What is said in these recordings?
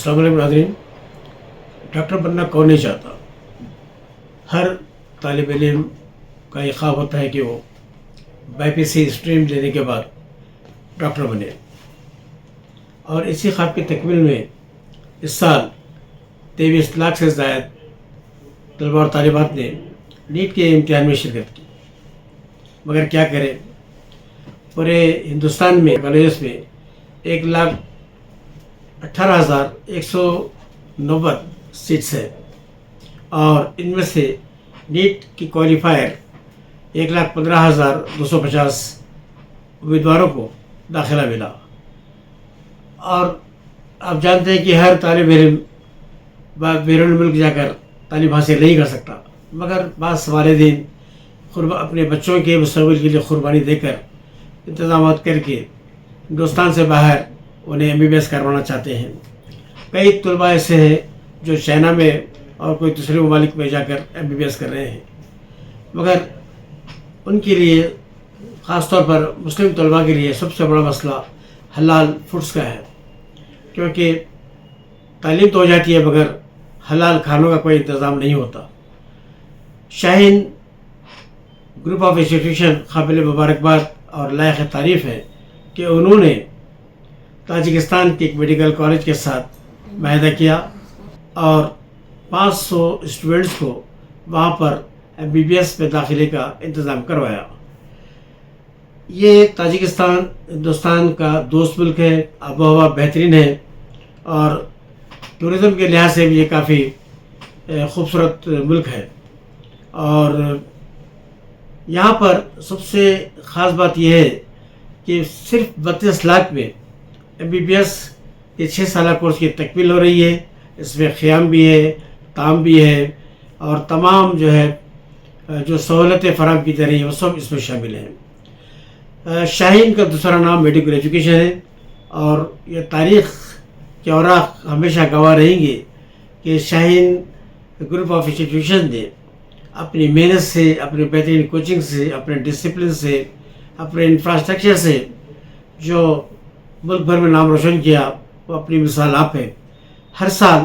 السلام علیکم ناظرین. ڈاکٹر بننا کون نہیں چاہتا. ہر طالب علم کا یہ خواب ہوتا ہے کہ وہ بائی پی سی اسٹریم لینے کے بعد ڈاکٹر بنے. اور اسی خواب کی تکمیل میں اس سال 23 لاکھ سے زائد طلباء اور طالبات نے نیٹ کے امتحان میں شرکت کی. مگر کیا کریں، پورے ہندوستان میں کالجز میں 1,18,190 سیٹس ہے، اور ان میں سے نیٹ کی کوالیفائر 1,15,250 امیدواروں کو داخلہ ملا. اور آپ جانتے ہیں کہ ہر طالب علم بیرون ملک جا کر تعلیم حاصل نہیں کر سکتا، مگر بعض والدین اپنے بچوں کے مستقبل کے لیے قربانی دے کر انتظامات کر کے ہندوستان سے باہر انہیں MBBS کروانا چاہتے ہیں. کئی طلباء ایسے ہیں جو چائنا میں اور کوئی دوسرے ممالک میں جا کر MBBS کر رہے ہیں. مگر ان کے لیے، خاص طور پر مسلم طلباء کے لیے، سب سے بڑا مسئلہ حلال فوڈس کا ہے، کیونکہ تعلیم تو ہو جاتی ہے مگر حلال کھانوں کا کوئی انتظام نہیں ہوتا. شاہین گروپ آف انسٹیٹیوشن قابل مبارکباد اور لائق تعریف ہے کہ انہوں نے تاجکستان کے ایک میڈیکل کالج کے ساتھ معاہدہ کیا اور 500 اسٹوڈنٹس کو وہاں پر MBBS میں داخلے کا انتظام کروایا. یہ تاجکستان ہندوستان کا دوست ملک ہے، آب و ہوا بہترین ہے، اور ٹورزم کے لحاظ سے بھی یہ کافی خوبصورت ملک ہے. اور یہاں پر سب سے خاص بات یہ ہے کہ صرف 32 لاکھ میں MBBS کے 6 سالہ کورس کی تکمیل ہو رہی ہے. اس میں خیام بھی ہے، طعام بھی ہے، اور تمام جو سہولتیں فراہم کی جا رہی ہیں وہ سب اس میں شامل ہیں. شاہین کا دوسرا نام میڈیکل ایجوکیشن ہے، اور یہ تاریخ کے اوراق ہمیشہ گواہ رہیں گے کہ شاہین گروپ آف انسٹیٹیوشن نے اپنی محنت سے، اپنے بہترین کوچنگ سے، اپنے ڈسپلن سے، اپنے انفراسٹرکچر سے جو ملک بھر میں نام روشن کیا، وہ اپنی مثال آپ ہے. ہر سال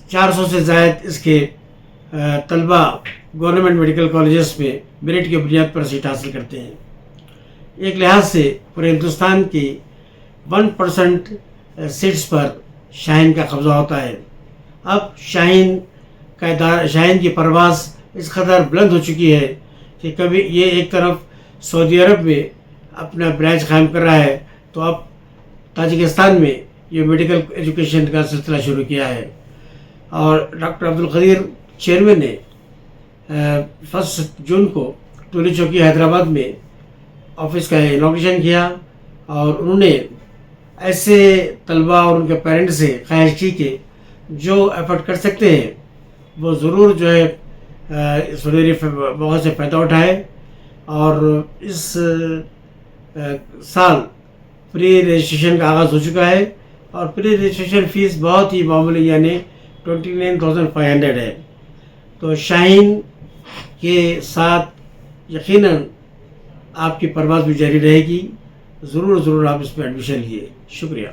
400 سے زائد اس کے طلباء گورنمنٹ میڈیکل کالجز میں میرٹ کی بنیاد پر سیٹ حاصل کرتے ہیں. ایک لحاظ سے پورے ہندوستان کی 1% سیٹس پر شاہین کا قبضہ ہوتا ہے. اب شاہین کی پرواز اس قدر بلند ہو چکی ہے کہ کبھی یہ ایک طرف سعودی عرب میں اپنا برانچ قائم کر رہا ہے، تو اب تاجکستان میں یہ میڈیکل ایجوکیشن کا سلسلہ شروع کیا ہے. اور ڈاکٹر عبدالقدیر چیئرمین نے 1 جون کو ٹولی چوکی حیدرآباد میں آفس کا انوگریشن کیا، اور انہوں نے ایسے طلباء اور ان کے پیرنٹ سے خواہش کی کہ جو ایفرٹ کر سکتے ہیں وہ ضرور سنہری موقع سے فائدہ اٹھائے. اور اس سال پری رجسٹریشن کا آغاز ہو چکا ہے، اور پری رجسٹریشن فیس بہت ہی معمولی، یعنی 29,500 ہے. تو شاہین کے ساتھ یقیناً آپ کی پرواز بھی جاری رہے گی. ضرور آپ اس میں ایڈمیشن لیے. شکریہ.